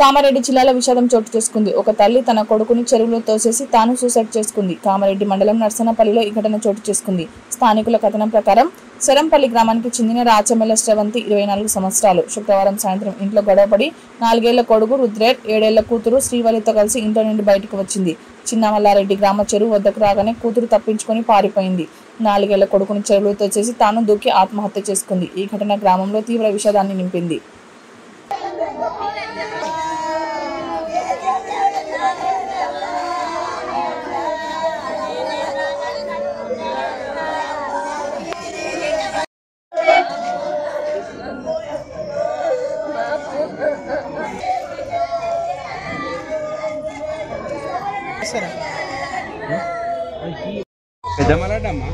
కామారెడ్డి జిల్లాలో విషాదం చోటు చేసుకుంది. ఒక తల్లి తన కొడుకుని చెరువులో తోసేసి తాను సూసైడ్ చేసుకుంది. కామారెడ్డి మండలం నర్సనపల్లిలో ఈ ఘటన చోటు చేసుకుంది. స్థానికుల కథనం ప్రకారం శరంపల్లి గ్రామానికి చెందిన రాచమెల్ల శ్రవంతి 24 సంవత్సరాలు శుక్రవారం సాయంత్రం ఇంట్లో గొడవపడి 4 ఏళ్ల కొడుకు రుద్రేట్ 7 ఏళ్ల కూతురు శ్రీవల్లితో కలిసి ఇంట్లో నుండి బయటకు వచ్చింది. చిన్నమల్లారెడ్డి గ్రామ చెరువు వద్దకు రాగానే కూతురు తప్పించుకొని పారిపోయింది. 4 ఏళ్ల కొడుకుని చెరువులో తోచేసి తాను దూకి ఆత్మహత్య చేసుకుంది. ఈ ఘటన గ్రామంలో తీవ్ర విషాదాన్ని నింపింది. పెద్దమలాడమ్మా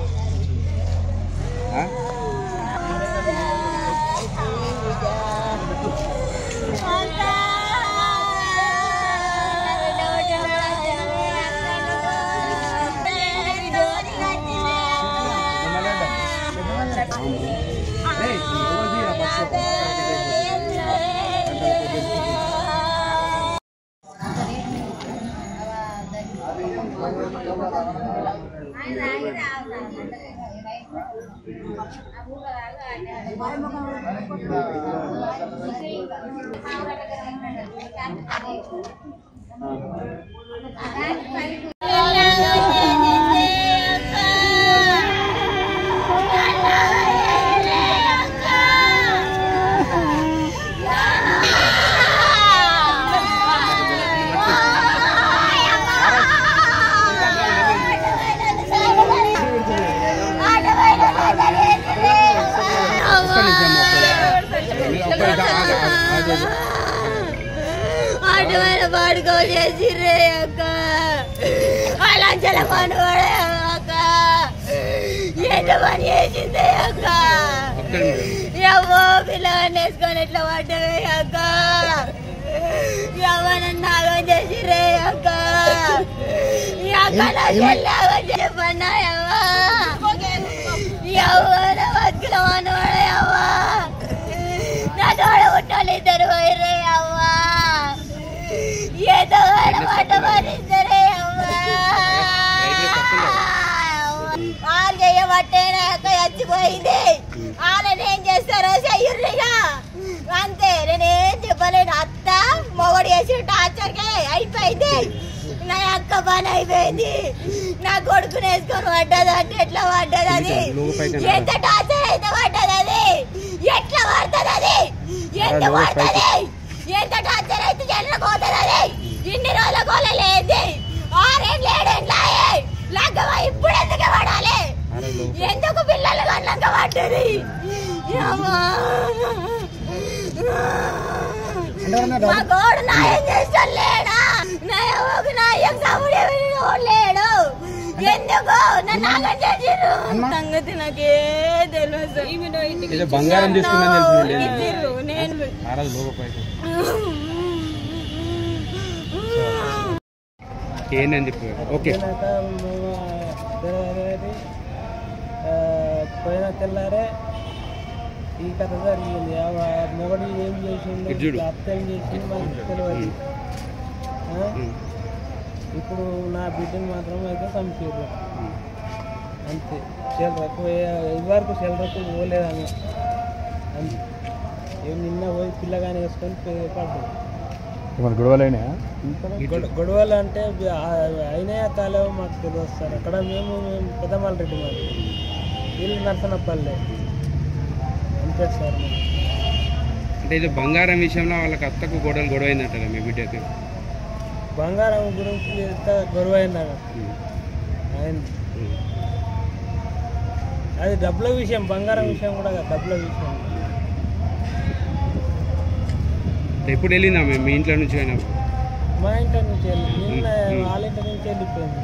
ఆటమైన పాడుకో చేసిర్రే అక్క అలాంచల పనువాడే అక్క ఎంత పని చేసిందే అక్క ఎవో పిల్లగాన్ని వేసుకొని ఎట్లా పడ్డవే అక్క ఎవరన్నా నాగం చేసిర్రే అక్క అక్క నా చెల్లాగం చెప్పన్నా ఎవా ఎవర బతుకుల మనవాడే అవ్వా నా తోడ పుట్టాలి ఇద్దరు పోయిర్రే అవ్వా ఏదో మాట భరిస్తారే అవ్వా వాళ్ళు చేయబట్టేనా అక్క చచ్చిపోయింది వాళ్ళని ఏం చేస్తారో చెయ్యుర్రిగా అంతే నేనేం చెప్పలేను అత్త మొగడు చేసిన టార్చర్కే అయిపోయింది నా అక్క పని అయిపోయింది నా కొడుకుని వేసుకొని పడ్డది అంటే ఎట్లా పడ్డది అది ఎంత టార్చర్ అయితే పడ్డది అది ఎట్లా పడుతుంది అది ఎంత పడుతుంది ఎంత టార్చర్ అయితే జల్ల పోతుంది అది ఇన్ని రోజుల కోలేదు 6 ఏళ్ళు 7 ఏళ్ళు లగ్గమా ఇప్పుడు ఎందుకు పడాలి ఎందుకు పిల్లలు కన్నాక పడ్డది మా గోడు నాయం చేస్తాడు లేడా నా ఎవరికి నాయం సముడే లేడు ఎందుకు నన్ను నాగం చేసిర్రు సంగతి నాకే తెలియదు బంగారం ఏంటని చెప్పి ఓకే పోయిన తెల్లారే ఈ కథ జరిగింది మొగడు ఏం చేసిండు అత్త ఏం చేసింది మనకు తెలియదు ఇప్పుడు నా బిడ్డను మాత్రం అయితే చంపారు అంతే చిల్లరకు ఇదివరకు చిల్లరకు పోలేదని అంతే నిన్న పోయి పిల్లగాని వేసుకొని పడ్డాడు గొడవలు అంటే అయినాయా కాలేవో మాకు తెలియదు సార్ అక్కడ మేము పెద్దమల్రెడ్డి మాకు వీళ్ళు నర్సనపల్లి అంతే సార్ అంటే ఇది బంగారం విషయంలో వాళ్ళకి అత్తకు గొడవ అయిందంటారా మీ బిడ్డకి బంగారం గురించి గొడవ అయిందట అది డబ్బుల విషయం బంగారం విషయం కూడా డబ్బుల విషయం ఎప్పుడు వెళ్ళిందా మీ ఇంట్లో నుంచి మా ఇంట్లో నుంచి వెళ్ళి నిన్న వాళ్ళ ఇంటి నుంచి వెళ్ళిపోయింది